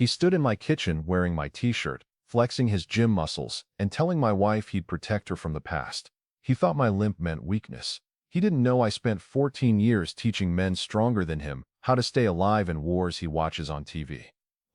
He stood in my kitchen wearing my t-shirt, flexing his gym muscles, and telling my wife he'd protect her from the past. He thought my limp meant weakness. He didn't know I spent 14 years teaching men stronger than him how to stay alive in wars he watches on TV.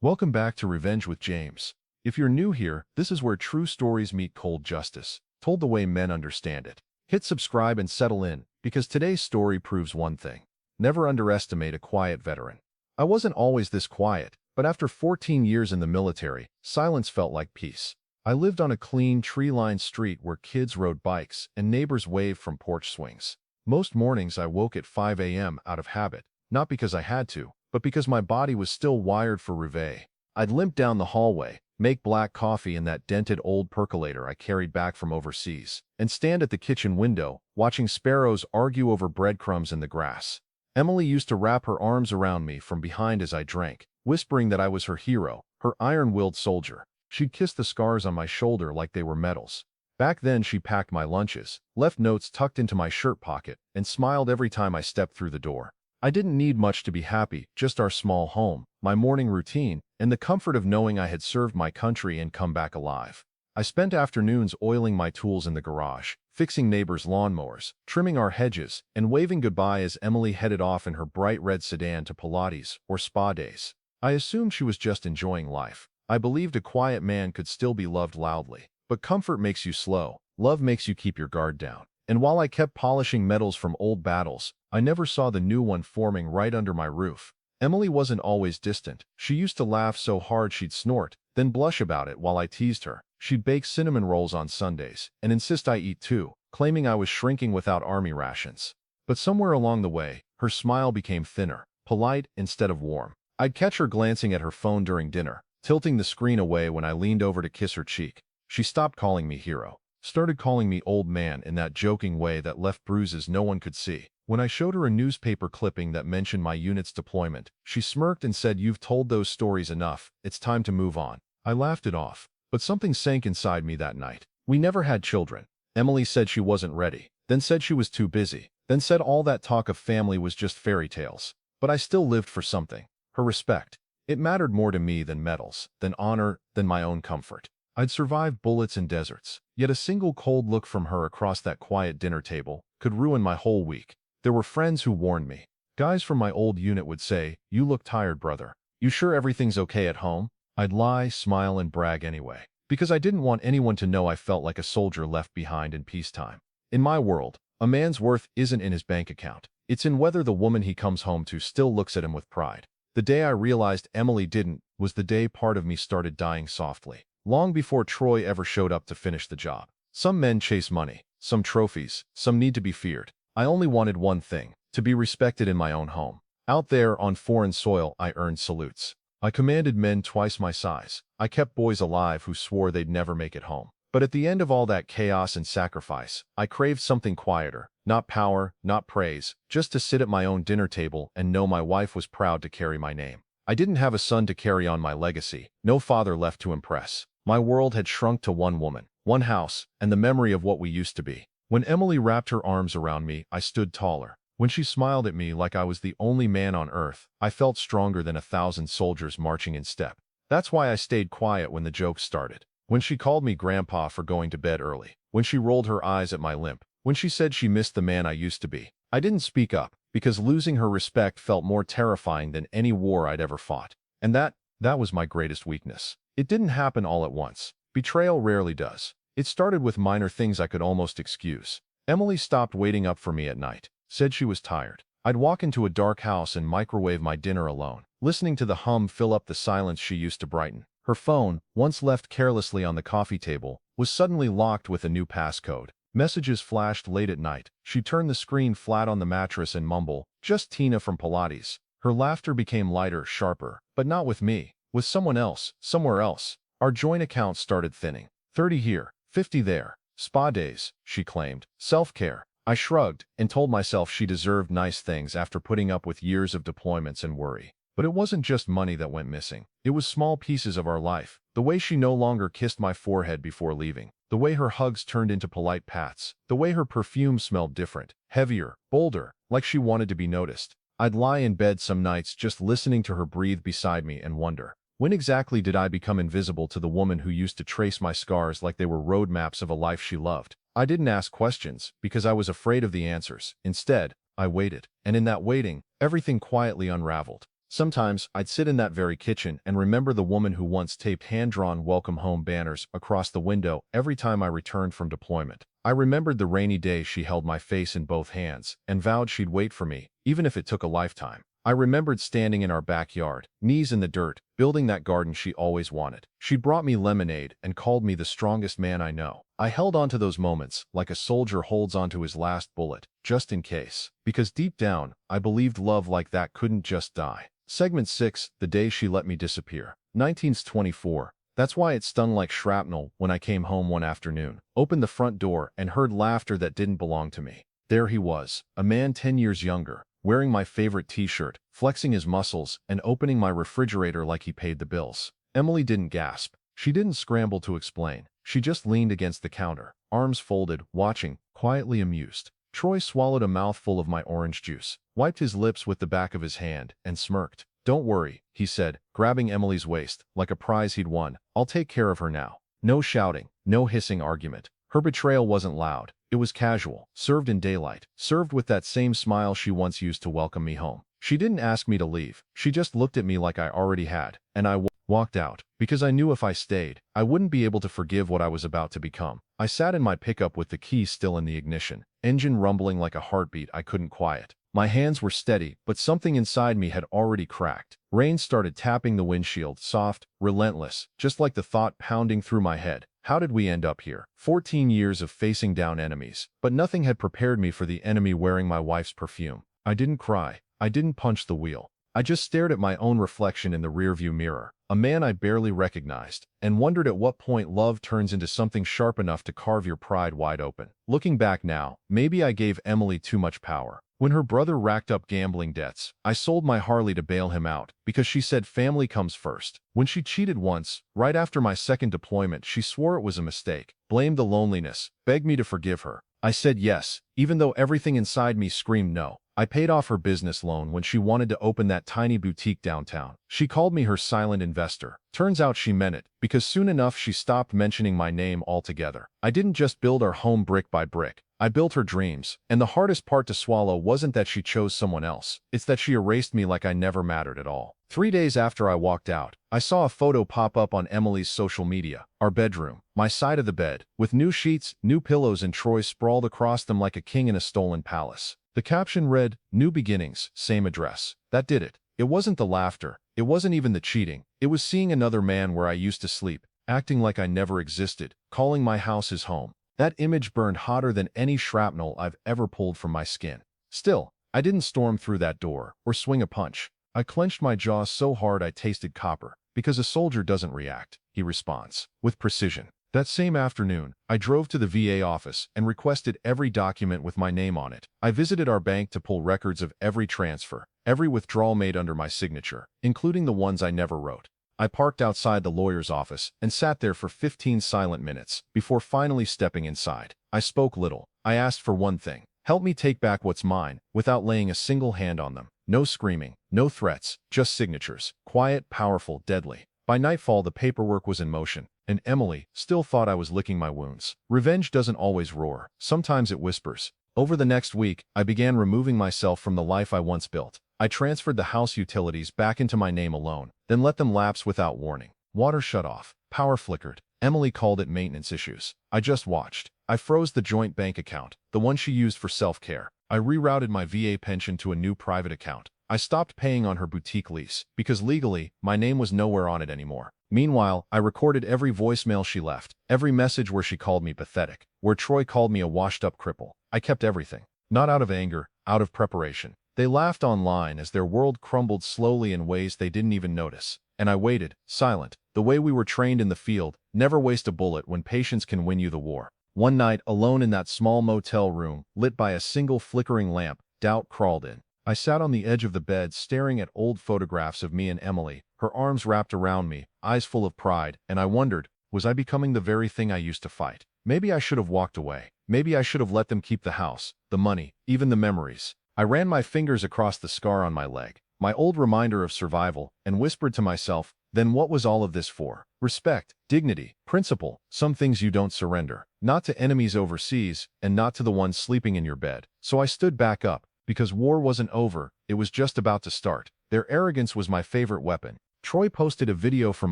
Welcome back to Revenge with James. If you're new here, this is where true stories meet cold justice, told the way men understand it. Hit subscribe and settle in, because today's story proves one thing. Never underestimate a quiet veteran. I wasn't always this quiet, but after 14 years in the military, silence felt like peace. I lived on a clean, tree-lined street where kids rode bikes and neighbors waved from porch swings. Most mornings I woke at 5 a.m. out of habit, not because I had to, but because my body was still wired for reveille. I'd limp down the hallway, make black coffee in that dented old percolator I carried back from overseas, and stand at the kitchen window, watching sparrows argue over breadcrumbs in the grass. Emily used to wrap her arms around me from behind as I drank, whispering that I was her hero, her iron-willed soldier. She'd kiss the scars on my shoulder like they were medals. Back then she packed my lunches, left notes tucked into my shirt pocket, and smiled every time I stepped through the door. I didn't need much to be happy, just our small home, my morning routine, and the comfort of knowing I had served my country and come back alive. I spent afternoons oiling my tools in the garage, fixing neighbors' lawnmowers, trimming our hedges, and waving goodbye as Emily headed off in her bright red sedan to Pilates or spa days. I assumed she was just enjoying life. I believed a quiet man could still be loved loudly. But comfort makes you slow, love makes you keep your guard down. And while I kept polishing medals from old battles, I never saw the new one forming right under my roof. Emily wasn't always distant. She used to laugh so hard she'd snort, then blush about it while I teased her. She'd bake cinnamon rolls on Sundays, and insist I eat too, claiming I was shrinking without army rations. But somewhere along the way, her smile became thinner, polite instead of warm. I'd catch her glancing at her phone during dinner, tilting the screen away when I leaned over to kiss her cheek. She stopped calling me hero, started calling me old man in that joking way that left bruises no one could see. When I showed her a newspaper clipping that mentioned my unit's deployment, she smirked and said, "You've told those stories enough, it's time to move on." I laughed it off, but something sank inside me that night. We never had children. Emily said she wasn't ready, then said she was too busy, then said all that talk of family was just fairy tales. But I still lived for something, her respect. It mattered more to me than medals, than honor, than my own comfort. I'd survived bullets and deserts, yet a single cold look from her across that quiet dinner table could ruin my whole week. There were friends who warned me. Guys from my old unit would say, "You look tired, brother. You sure everything's okay at home?" I'd lie, smile, and brag anyway, because I didn't want anyone to know I felt like a soldier left behind in peacetime. In my world, a man's worth isn't in his bank account. It's in whether the woman he comes home to still looks at him with pride. The day I realized Emily didn't was the day part of me started dying softly. Long before Troy ever showed up to finish the job. Some men chase money, some trophies, some need to be feared. I only wanted one thing, to be respected in my own home. Out there on foreign soil, I earned salutes. I commanded men twice my size. I kept boys alive who swore they'd never make it home. But at the end of all that chaos and sacrifice, I craved something quieter, not power, not praise, just to sit at my own dinner table and know my wife was proud to carry my name. I didn't have a son to carry on my legacy, no father left to impress. My world had shrunk to one woman, one house, and the memory of what we used to be. When Emily wrapped her arms around me, I stood taller. When she smiled at me like I was the only man on earth, I felt stronger than 1,000 soldiers marching in step. That's why I stayed quiet when the jokes started. When she called me grandpa for going to bed early. When she rolled her eyes at my limp. When she said she missed the man I used to be. I didn't speak up, because losing her respect felt more terrifying than any war I'd ever fought. And that was my greatest weakness. It didn't happen all at once. Betrayal rarely does. It started with minor things I could almost excuse. Emily stopped waiting up for me at night, said she was tired. I'd walk into a dark house and microwave my dinner alone, listening to the hum fill up the silence she used to brighten. Her phone, once left carelessly on the coffee table, was suddenly locked with a new passcode. Messages flashed late at night. She'd turn the screen flat on the mattress and mumble, "Just Tina from Pilates." Her laughter became lighter, sharper, but not with me. With someone else, somewhere else. Our joint account started thinning. 30 here, 50 there. Spa days, she claimed. Self-care. I shrugged and told myself she deserved nice things after putting up with years of deployments and worry. But it wasn't just money that went missing. It was small pieces of our life. The way she no longer kissed my forehead before leaving. The way her hugs turned into polite pats. The way her perfume smelled different, heavier, bolder, like she wanted to be noticed. I'd lie in bed some nights just listening to her breathe beside me and wonder, When exactly did I become invisible to the woman who used to trace my scars like they were road maps of a life she loved? I didn't ask questions because I was afraid of the answers. Instead, I waited. And in that waiting, everything quietly unraveled. Sometimes, I'd sit in that very kitchen and remember the woman who once taped hand-drawn welcome home banners across the window every time I returned from deployment. I remembered the rainy day she held my face in both hands and vowed she'd wait for me, even if it took a lifetime. I remembered standing in our backyard, knees in the dirt, building that garden she always wanted. She'd brought me lemonade and called me the strongest man I know. I held on to those moments like a soldier holds onto his last bullet, just in case. Because deep down, I believed love like that couldn't just die. Segment 6, the day she let me disappear. 1924. That's why it stung like shrapnel when I came home one afternoon, opened the front door, and heard laughter that didn't belong to me. There he was, a man 10 years younger, wearing my favorite t-shirt, flexing his muscles, and opening my refrigerator like he paid the bills. Emily didn't gasp. She didn't scramble to explain. She just leaned against the counter, arms folded, watching, quietly amused. Troy swallowed a mouthful of my orange juice, wiped his lips with the back of his hand, and smirked. "Don't worry," he said, grabbing Emily's waist, like a prize he'd won. "I'll take care of her now." No shouting, no hissing argument. Her betrayal wasn't loud. It was casual, served in daylight, served with that same smile she once used to welcome me home. She didn't ask me to leave. She just looked at me like I already had, and I walked out, because I knew if I stayed, I wouldn't be able to forgive what I was about to become. I sat in my pickup with the key still in the ignition, engine rumbling like a heartbeat I couldn't quiet. My hands were steady, but something inside me had already cracked. Rain started tapping the windshield, soft, relentless, just like the thought pounding through my head. How did we end up here? 14 years of facing down enemies, but nothing had prepared me for the enemy wearing my wife's perfume. I didn't cry. I didn't punch the wheel. I just stared at my own reflection in the rearview mirror, a man I barely recognized, and wondered at what point love turns into something sharp enough to carve your pride wide open. Looking back now, maybe I gave Emily too much power. When her brother racked up gambling debts, I sold my Harley to bail him out because she said family comes first. When she cheated once, right after my second deployment, she swore it was a mistake, blamed the loneliness, begged me to forgive her. I said yes, even though everything inside me screamed no. I paid off her business loan when she wanted to open that tiny boutique downtown. She called me her silent investor. Turns out she meant it, because soon enough she stopped mentioning my name altogether. I didn't just build our home brick by brick. I built her dreams, and the hardest part to swallow wasn't that she chose someone else. It's that she erased me like I never mattered at all. 3 days after I walked out, I saw a photo pop up on Emily's social media. Our bedroom, my side of the bed, with new sheets, new pillows, and Troy sprawled across them like a king in a stolen palace. The caption read, "New beginnings, same address." That did it. It wasn't the laughter. It wasn't even the cheating. It was seeing another man where I used to sleep, acting like I never existed, calling my house his home. That image burned hotter than any shrapnel I've ever pulled from my skin. Still, I didn't storm through that door or swing a punch. I clenched my jaw so hard I tasted copper. Because a soldier doesn't react, he responds, with precision. That same afternoon, I drove to the VA office and requested every document with my name on it. I visited our bank to pull records of every transfer, every withdrawal made under my signature, including the ones I never wrote. I parked outside the lawyer's office and sat there for 15 silent minutes before finally stepping inside. I spoke little. I asked for one thing. Help me take back what's mine without laying a single hand on them. No screaming, no threats, just signatures. Quiet, powerful, deadly. By nightfall, the paperwork was in motion, and Emily still thought I was licking my wounds. Revenge doesn't always roar. Sometimes it whispers. Over the next week, I began removing myself from the life I once built. I transferred the house utilities back into my name alone, then let them lapse without warning. Water shut off. Power flickered. Emily called it maintenance issues. I just watched. I froze the joint bank account, the one she used for self-care. I rerouted my VA pension to a new private account. I stopped paying on her boutique lease, because legally, my name was nowhere on it anymore. Meanwhile, I recorded every voicemail she left, every message where she called me pathetic, where Troy called me a washed-up cripple. I kept everything. Not out of anger, out of preparation. They laughed online as their world crumbled slowly in ways they didn't even notice. And I waited, silent, the way we were trained in the field, never waste a bullet when patience can win you the war. One night, alone in that small motel room, lit by a single flickering lamp, doubt crawled in. I sat on the edge of the bed staring at old photographs of me and Emily, her arms wrapped around me, eyes full of pride, and I wondered, was I becoming the very thing I used to fight? Maybe I should have walked away. Maybe I should have let them keep the house, the money, even the memories. I ran my fingers across the scar on my leg. my old reminder of survival, and whispered to myself, then what was all of this for? Respect, dignity, principle, some things you don't surrender. Not to enemies overseas, and not to the ones sleeping in your bed. So I stood back up, because war wasn't over, it was just about to start. Their arrogance was my favorite weapon. Troy posted a video from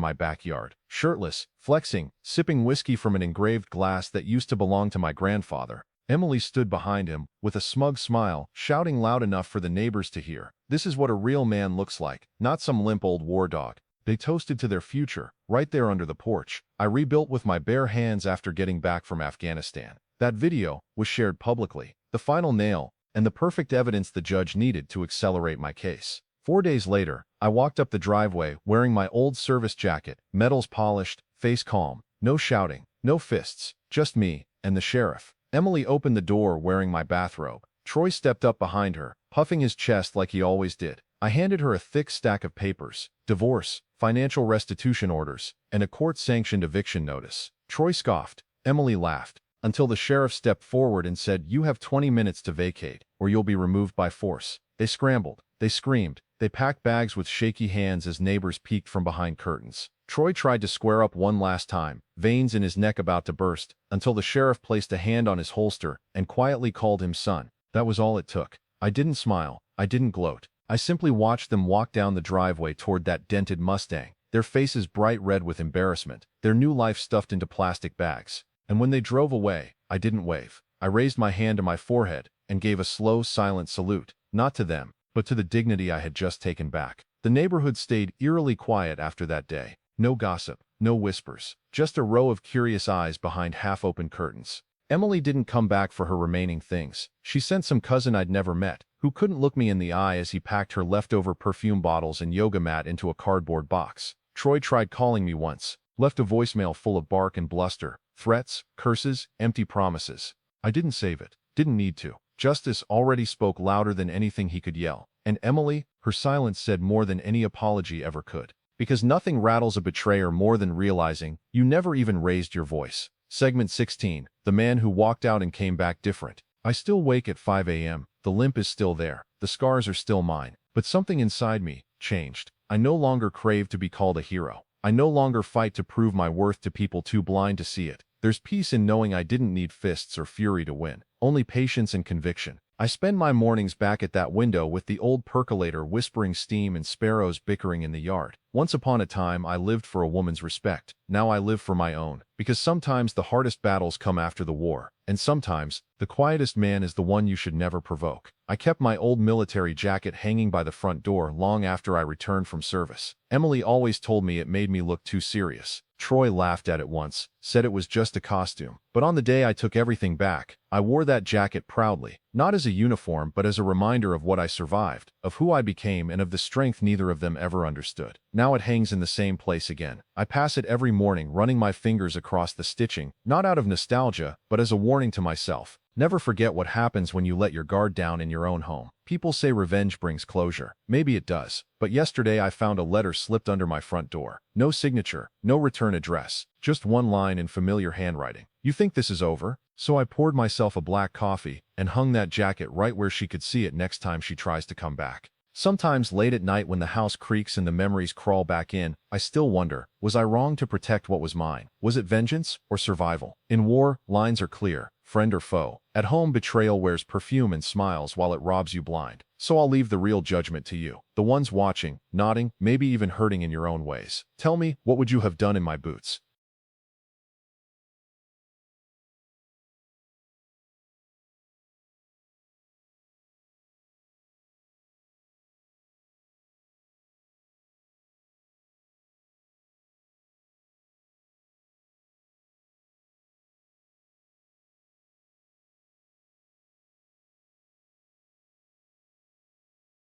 my backyard, shirtless, flexing, sipping whiskey from an engraved glass that used to belong to my grandfather. Emily stood behind him, with a smug smile, shouting loud enough for the neighbors to hear. This is what a real man looks like, not some limp old war dog. They toasted to their future, right there under the porch. I rebuilt with my bare hands after getting back from Afghanistan. That video was shared publicly, the final nail, and the perfect evidence the judge needed to accelerate my case. 4 days later, I walked up the driveway wearing my old service jacket, metals polished, face calm. No shouting, no fists, just me and the sheriff. Emily opened the door wearing my bathrobe. Troy stepped up behind her, puffing his chest like he always did. I handed her a thick stack of papers, divorce, financial restitution orders, and a court-sanctioned eviction notice. Troy scoffed. Emily laughed, until the sheriff stepped forward and said, "You have 20 minutes to vacate, or you'll be removed by force." They scrambled. They screamed. They packed bags with shaky hands as neighbors peeked from behind curtains. Troy tried to square up one last time, veins in his neck about to burst, until the sheriff placed a hand on his holster and quietly called him son. That was all it took. I didn't smile. I didn't gloat. I simply watched them walk down the driveway toward that dented Mustang, their faces bright red with embarrassment, their new life stuffed into plastic bags. And when they drove away, I didn't wave. I raised my hand to my forehead and gave a slow, silent salute, not to them, but to the dignity I had just taken back. The neighborhood stayed eerily quiet after that day. No gossip, no whispers, just a row of curious eyes behind half-open curtains. Emily didn't come back for her remaining things. She sent some cousin I'd never met, who couldn't look me in the eye as he packed her leftover perfume bottles and yoga mat into a cardboard box. Troy tried calling me once, left a voicemail full of bark and bluster, threats, curses, empty promises. I didn't save it, didn't need to. Justice already spoke louder than anything he could yell. And Emily, her silence said more than any apology ever could. Because nothing rattles a betrayer more than realizing you never even raised your voice. Segment 16, the man who walked out and came back different. I still wake at 5 a.m., the limp is still there, the scars are still mine, but something inside me changed. I no longer crave to be called a hero. I no longer fight to prove my worth to people too blind to see it. There's peace in knowing I didn't need fists or fury to win, only patience and conviction. I spend my mornings back at that window with the old percolator whispering steam and sparrows bickering in the yard. Once upon a time, I lived for a woman's respect. Now I live for my own, because sometimes the hardest battles come after the war, and sometimes the quietest man is the one you should never provoke. I kept my old military jacket hanging by the front door long after I returned from service. Emily always told me it made me look too serious. Troy laughed at it once, said it was just a costume. But on the day I took everything back, I wore that jacket proudly, not as a uniform but as a reminder of what I survived, of who I became and of the strength neither of them ever understood. Now it hangs in the same place again. I pass it every morning running my fingers across the stitching, not out of nostalgia, but as a warning to myself. Never forget what happens when you let your guard down in your own home. People say revenge brings closure. Maybe it does. But yesterday I found a letter slipped under my front door. No signature, no return address, just one line in familiar handwriting. "You think this is over?" So I poured myself a black coffee and hung that jacket right where she could see it next time she tries to come back. Sometimes late at night when the house creaks and the memories crawl back in, I still wonder, was I wrong to protect what was mine? Was it vengeance or survival? In war, lines are clear, friend or foe. At home, betrayal wears perfume and smiles while it robs you blind. So I'll leave the real judgment to you, the ones watching, nodding, maybe even hurting in your own ways. Tell me, what would you have done in my boots?